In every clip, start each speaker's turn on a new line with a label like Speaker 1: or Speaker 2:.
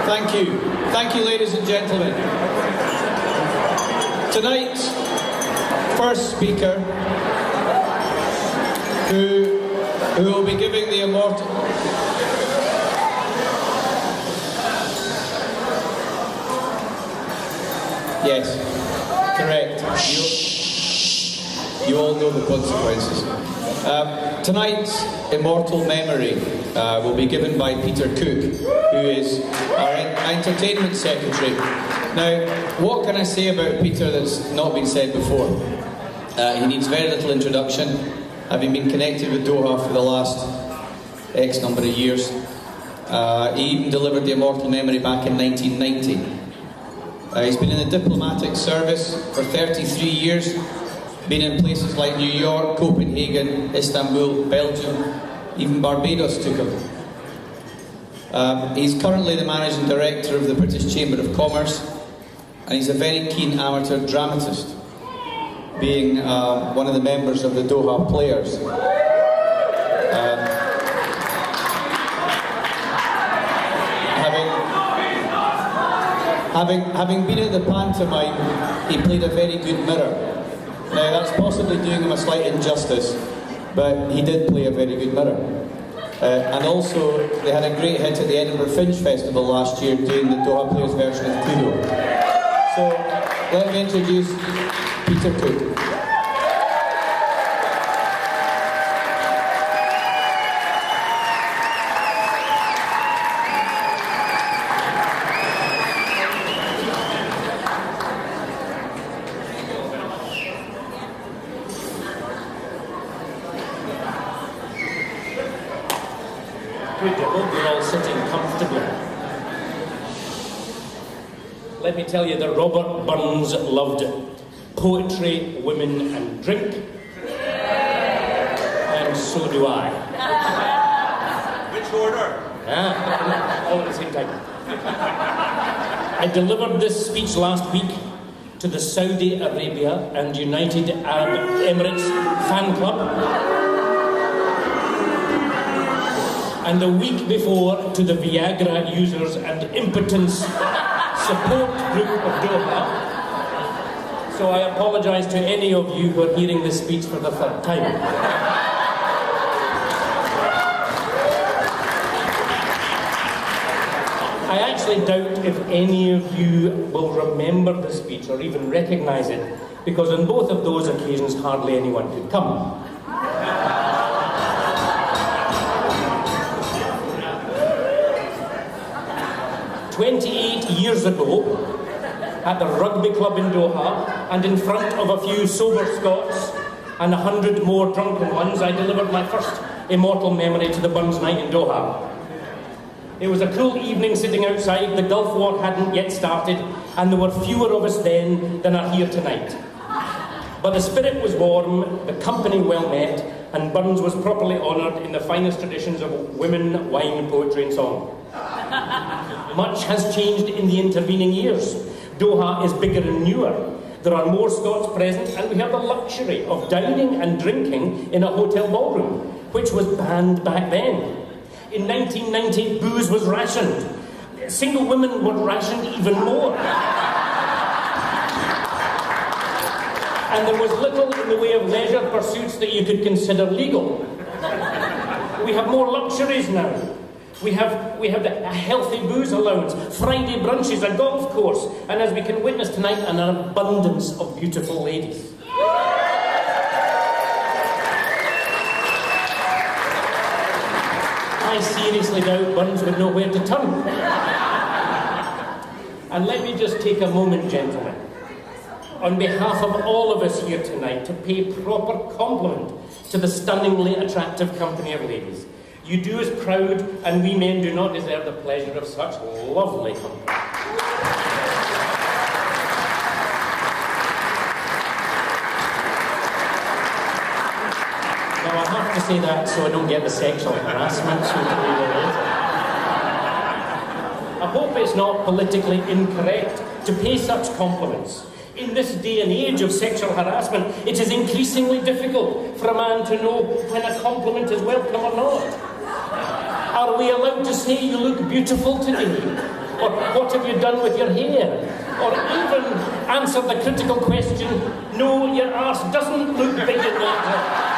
Speaker 1: Thank you. Thank you, ladies and gentlemen. Tonight's first speaker, who will be giving the Immortal... Yes, correct. You all know the consequences. Tonight's Immortal Memory will be given by Peter Cook, who is our Entertainment Secretary. Now, what can I say about Peter that's not been said before? He needs very little introduction, having been connected with Doha for the last X number of years. He even delivered the Immortal Memory back in 1990. He's been in the diplomatic service for 33 years, been in places like New York, Copenhagen, Istanbul, Belgium, even Barbados took him. He's currently the Managing Director of the British Chamber of Commerce, and he's a very keen amateur dramatist, being one of the members of the Doha Players. Having been at the pantomime, he played a very good mirror. Now, that's possibly doing him a slight injustice, but he did play a very good mirror. And also, they had a great hit at the Edinburgh Fringe Festival last year doing the Doha Players version of Kudo. So, let me introduce Peter Cook.
Speaker 2: Let me tell you that Robert Burns loved poetry, women and drink. And so do I.
Speaker 3: Which order?
Speaker 2: All at the same time. I delivered this speech last week to the Saudi Arabia and United Arab Emirates fan club. And the week before to the Viagra users and impotence support group of Doha. So I apologise to any of you who are hearing this speech for the third time. I actually doubt if any of you will remember the speech or even recognise it, because on both of those occasions hardly anyone could come. 28 years ago, at the rugby club in Doha, and in front of a few sober Scots and 100 more drunken ones, I delivered my first Immortal Memory to the Burns Night in Doha. It was a cool evening sitting outside, the Gulf War hadn't yet started, and there were fewer of us then than are here tonight. But the spirit was warm, the company well met, and Burns was properly honoured in the finest traditions of women, wine, poetry and song. Much has changed in the intervening years. Doha is bigger and newer. There are more Scots present, and we have the luxury of dining and drinking in a hotel ballroom, which was banned back then. In 1990, booze was rationed. Single women were rationed even more. And there was little in the way of leisure pursuits that you could consider legal. We have more luxuries now. We have a healthy booze allowance, Friday brunches, a golf course, and as we can witness tonight, an abundance of beautiful ladies. I seriously doubt Burns would know where to turn. And let me just take a moment, gentlemen, on behalf of all of us here tonight, to pay proper compliment to the stunningly attractive company of ladies. You do us proud, and we men do not deserve the pleasure of such lovely company. Now I have to say that so I don't get the sexual harassment. I hope it's not politically incorrect to pay such compliments. In this day and age of sexual harassment, it is increasingly difficult for a man to know when a compliment is welcome or not. Are we allowed to say you look beautiful today? Or what have you done with your hair? Or even answer the critical question, no, your arse doesn't look big in that.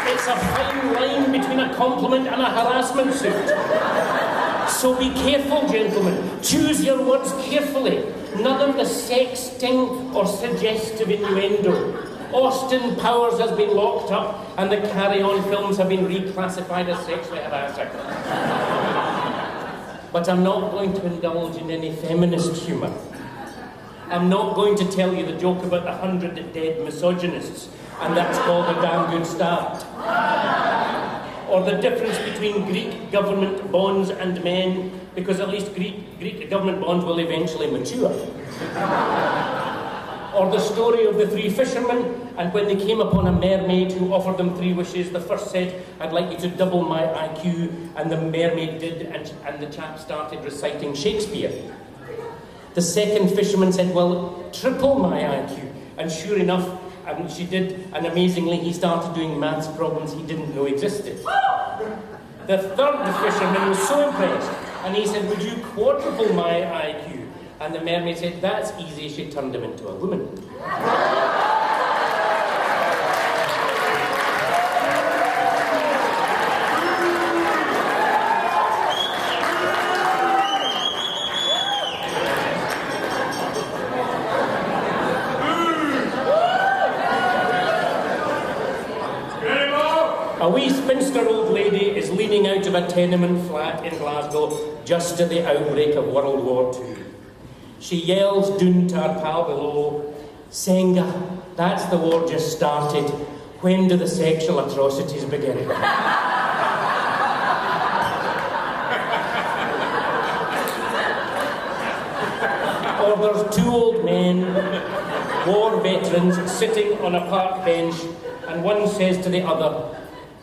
Speaker 2: It's a fine line between a compliment and a harassment suit. So be careful, gentlemen. Choose your words carefully. None of the sexting or suggestive innuendo. Austin Powers has been locked up and the Carry On films have been reclassified as sexually harassing. But I'm not going to indulge in any feminist humour. I'm not going to tell you the joke about the 100 dead misogynists, and that's called a damn good start. Or the difference between Greek government bonds and men, because at least Greek government bonds will eventually mature. Or the story of the three fishermen, and when they came upon a mermaid who offered them 3 wishes, the first said, I'd like you to double my IQ, and the mermaid did, and the chap started reciting Shakespeare. The second fisherman said, well, triple my IQ, and sure enough, and she did, and amazingly, he started doing maths problems he didn't know existed. The third fisherman was so impressed, and he said, would you quadruple my IQ? And the mermaid said, that's easy, she turned him into a woman. A wee spinster old lady is leaning out of a tenement flat in Glasgow just at the outbreak of World War II. She yells doon to her pal below, Senga, that's the war just started. When do the sexual atrocities begin? Or there's 2 old men, war veterans, sitting on a park bench, and one says to the other,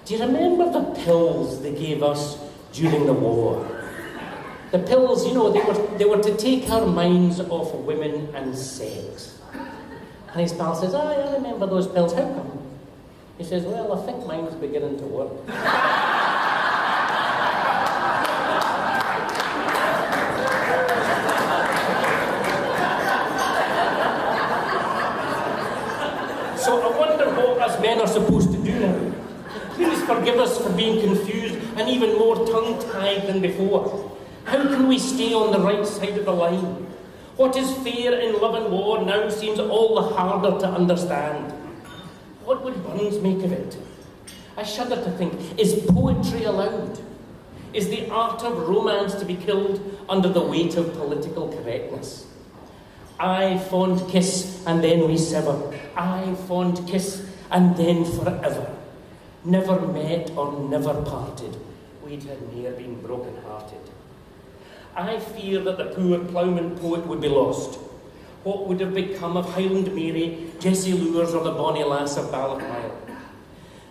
Speaker 2: do you remember the pills they gave us during the war? The pills, you know, they were to take our minds off women and sex. And his pal says, I remember those pills, how come? He says, well, I think mine's beginning to work. So I wonder what us men are supposed to do now. Please forgive us for being confused and even more tongue-tied than before. How can we stay on the right side of the line? What is fair in love and war now seems all the harder to understand. What would Burns make of it? I shudder to think, is poetry allowed? Is the art of romance to be killed under the weight of political correctness? I fond kiss and then we sever. I fond kiss and then forever. Never met or never parted. We'd had near been broken-hearted. I fear that the poor ploughman poet would be lost. What would have become of Highland Mary, Jessie Lures, or the bonny lass of Ballochmyle?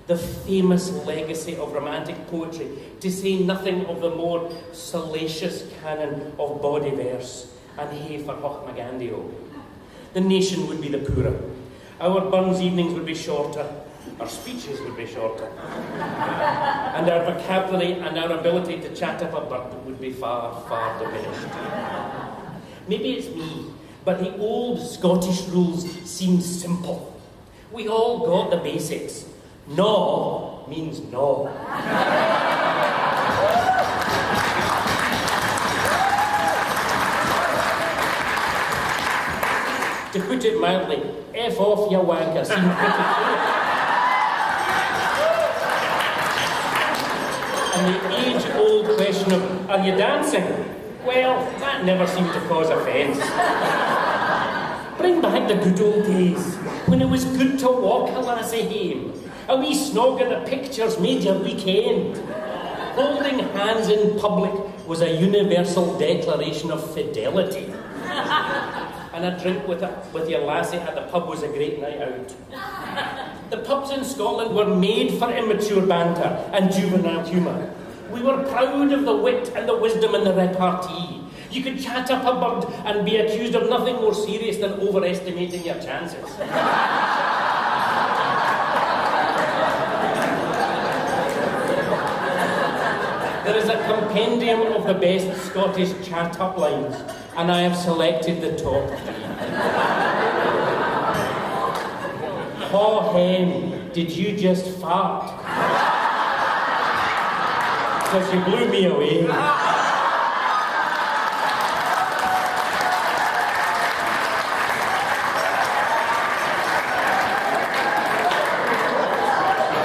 Speaker 2: The famous legacy of romantic poetry, to say nothing of the more salacious canon of bawdy verse, and hey for Hoch Magandio. The nation would be the poorer. Our Burns evenings would be shorter. Our speeches would be shorter. And our vocabulary and our ability to chat up a bird would be far, far diminished. Maybe it's me, but the old Scottish rules seemed simple. We all got the basics. No means no. To put it mildly, F off, you wanker, seemed pretty clear. And the age-old question of, are you dancing? Well, that never seemed to cause offence. Bring back the good old days, when it was good to walk a lassie hame. A wee snog at the pictures made your weekend. Holding hands in public was a universal declaration of fidelity. And a drink with your lassie at the pub was a great night out. The pubs in Scotland were made for immature banter and juvenile humour. We were proud of the wit and the wisdom and the repartee. You could chat up a bird and be accused of nothing more serious than overestimating your chances. compendium of the best Scottish chat-up lines, and I have selected the top 3. Haw hen, did you just fart? Because you blew me away.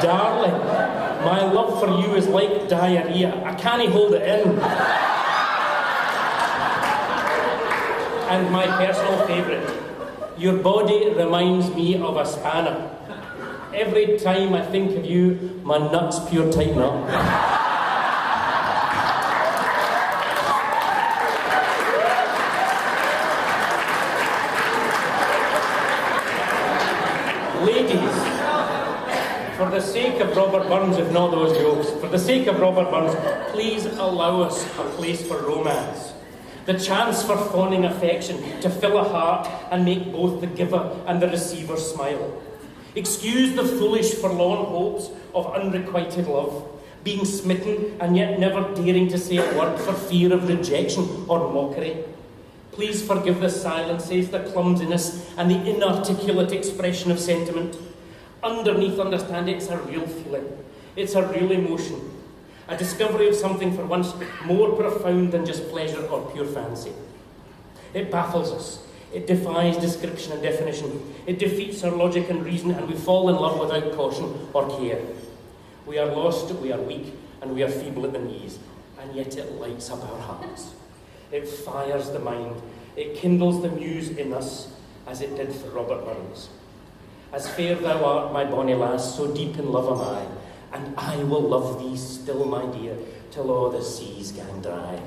Speaker 2: Darling, my love for you is like diarrhea. I can't hold it in. And my personal favourite, your body reminds me of a spanner. Every time I think of you, my nuts pure tighten up. Ladies, for the sake of Robert Burns, if not those jokes, for the sake of Robert Burns, please allow us a place for romance. The chance for fawning affection to fill a heart and make both the giver and the receiver smile. Excuse the foolish forlorn hopes of unrequited love, being smitten and yet never daring to say a word for fear of rejection or mockery. Please forgive the silences, the clumsiness and the inarticulate expression of sentiment. Underneath, understand, it's a real feeling. It's a real emotion. A discovery of something for once more profound than just pleasure or pure fancy. It baffles us. It defies description and definition. It defeats our logic and reason, and we fall in love without caution or care. We are lost, we are weak, and we are feeble at the knees, and yet it lights up our hearts. It fires the mind. It kindles the muse in us, as it did for Robert Burns. As fair thou art, my bonny lass, so deep in love am I, and I will love thee still, my dear, till all the seas gang dry.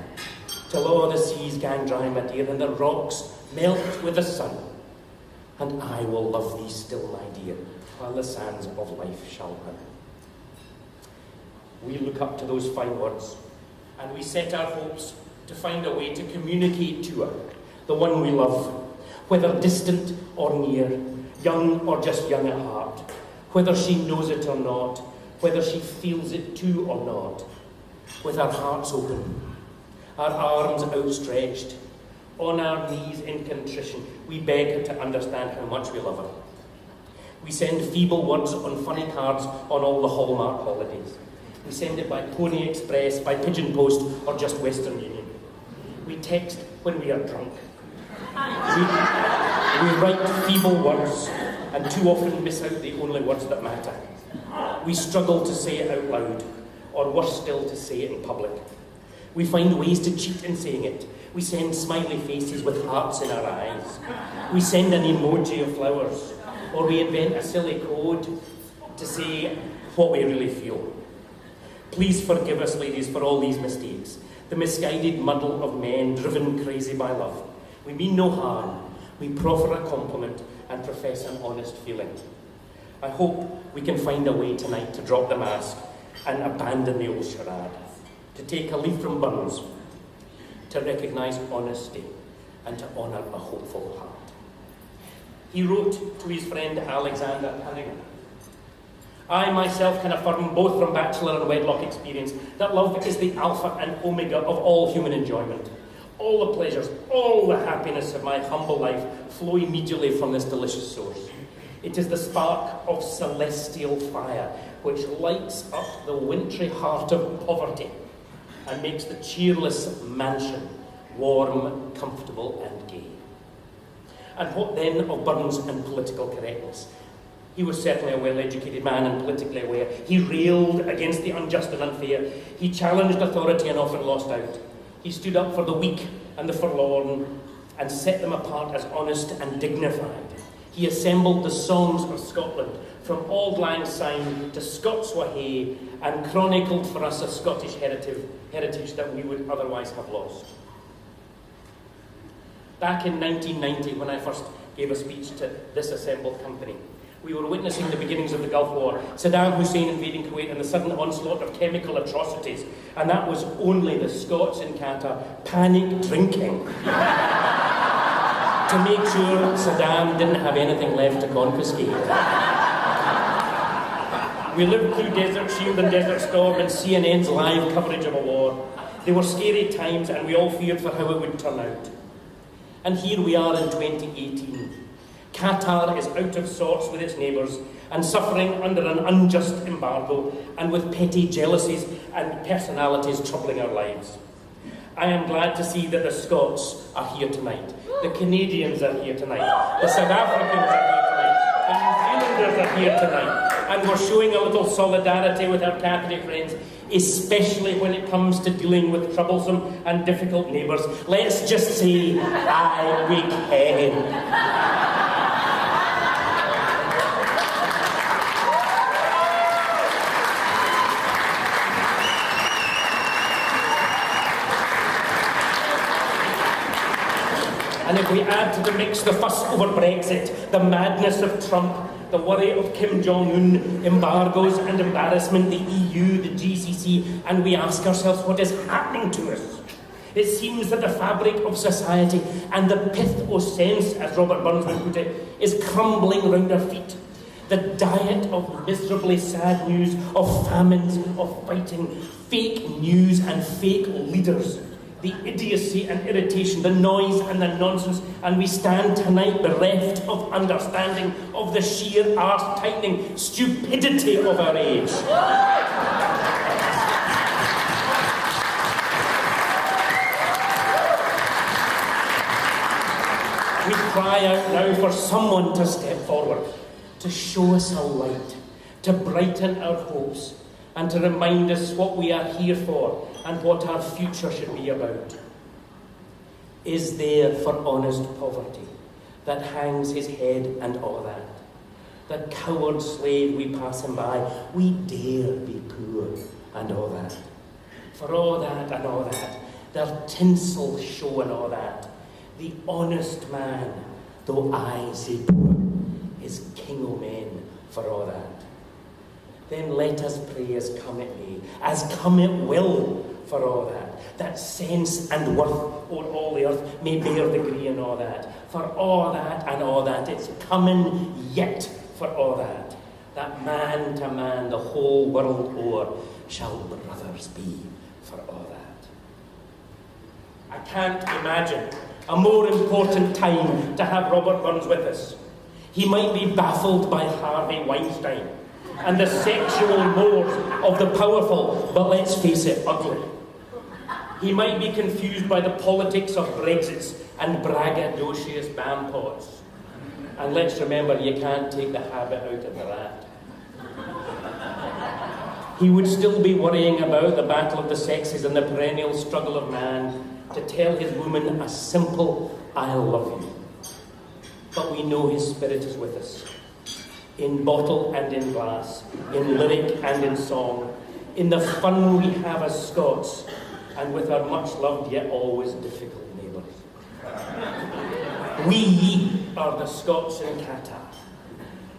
Speaker 2: Till all the seas gang dry, my dear, and the rocks melt with the sun. And I will love thee still, my dear, while the sands of life shall run. We look up to those fine words, and we set our hopes to find a way to communicate to her, the one we love, whether distant or near, young or just young at heart, whether she knows it or not, whether she feels it too or not, with our hearts open, our arms outstretched, on our knees in contrition, we beg her to understand how much we love her. We send feeble words on funny cards on all the Hallmark holidays. We send it by Pony Express, by Pigeon Post, or just Western Union. We text when we are drunk. We write feeble words, and too often miss out the only words that matter. We struggle to say it out loud, or worse still, to say it in public. We find ways to cheat in saying it. We send smiley faces with hearts in our eyes. We send an emoji of flowers, or we invent a silly code to say what we really feel. Please forgive us, ladies, for all these mistakes, the misguided muddle of men driven crazy by love. We mean no harm. We proffer a compliment and profess an honest feeling. I hope we can find a way tonight to drop the mask and abandon the old charade, to take a leaf from Burns, to recognise honesty and to honour a hopeful heart. He wrote to his friend Alexander Cunningham, I myself can affirm, both from bachelor and wedlock experience, that love is the alpha and omega of all human enjoyment. All the pleasures, all the happiness of my humble life flow immediately from this delicious source. It is the spark of celestial fire which lights up the wintry heart of poverty and makes the cheerless mansion warm, comfortable and gay. And what then of Burns and political correctness? He was certainly a well-educated man and politically aware. He railed against the unjust and unfair. He challenged authority and often lost out. He stood up for the weak and the forlorn and set them apart as honest and dignified. He assembled the songs of Scotland from Auld Lang Syne to Scots Wha Hae and chronicled for us a Scottish heritage that we would otherwise have lost. Back in 1990, when I first gave a speech to this assembled company, we were witnessing the beginnings of the Gulf War, Saddam Hussein invading Kuwait and the sudden onslaught of chemical atrocities. And that was only the Scots in Qatar panic drinking to make sure Saddam didn't have anything left to confiscate. We lived through Desert Shield and Desert Storm and CNN's live coverage of a war. They were scary times and we all feared for how it would turn out. And here we are in 2018. Qatar is out of sorts with its neighbours and suffering under an unjust embargo and with petty jealousies and personalities troubling our lives. I am glad to see that the Scots are here tonight, the Canadians are here tonight, the South Africans are here tonight, the New Zealanders are here tonight, and we're showing a little solidarity with our Catholic friends, especially when it comes to dealing with troublesome and difficult neighbours. Let's just say, aye, we can. And if we add to the mix the fuss over Brexit, the madness of Trump, the worry of Kim Jong-un, embargoes and embarrassment, the EU, the GCC, and we ask ourselves what is happening to us. It seems that the fabric of society and the pith o' sense, as Robert Burns would put it, is crumbling round our feet. The diet of miserably sad news, of famines, of fighting, fake news and fake leaders. The idiocy and irritation, the noise and the nonsense, and we stand tonight bereft of understanding of the sheer arse-tightening stupidity of our age. We cry out now for someone to step forward, to show us a light, to brighten our hopes, and to remind us what we are here for and what our future should be about. Is there for honest poverty that hangs his head and all that? The coward slave we pass him by, we dare be poor and all that. For all that and all that, their tinsel show and all that, the honest man, though I say poor, is king o' men for all that. Then let us pray as come it may, as come it will, for all that sense and worth o'er all the earth may bear degree and all that. For all that and all that, it's coming yet for all that man to man the whole world o'er shall brothers be for all that. I can't imagine a more important time to have Robert Burns with us. He might be baffled by Harvey Weinstein and the sexual mores of the powerful, but let's face it, ugly. He might be confused by the politics of Brexits and braggadocious bampots. And let's remember, you can't take the habit out of the rat. He would still be worrying about the battle of the sexes and the perennial struggle of man to tell his woman a simple, I love you. But we know his spirit is with us. In bottle and in glass, in lyric and in song, in the fun we have as Scots, and with our much-loved yet always difficult neighbours. We are the Scots in Qatar,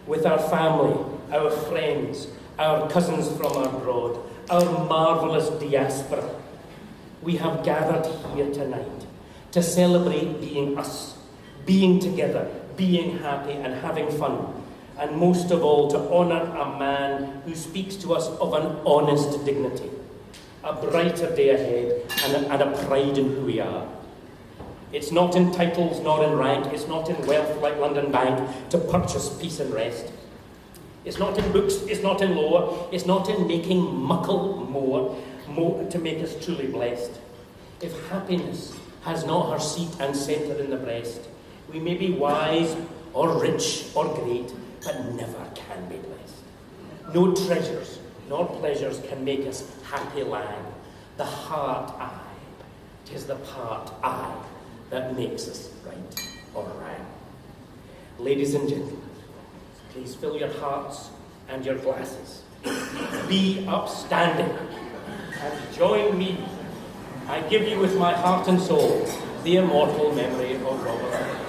Speaker 2: with our family, our friends, our cousins from abroad, our marvellous diaspora. We have gathered here tonight to celebrate being us, being together, being happy and having fun, and most of all to honour a man who speaks to us of an honest dignity, a brighter day ahead, and a pride in who we are. It's not in titles nor in rank, it's not in wealth like London Bank to purchase peace and rest. It's not in books, it's not in lore, it's not in making muckle more to make us truly blessed. If happiness has not her seat and centre in the breast, we may be wise or rich or great, but never can be blessed. No treasures nor pleasures can make us happy lang. The heart aye, 'tis the part aye that makes us right or wrong. Ladies and gentlemen, please fill your hearts and your glasses. Be upstanding and join me. I give you with my heart and soul the immortal memory of Robbie.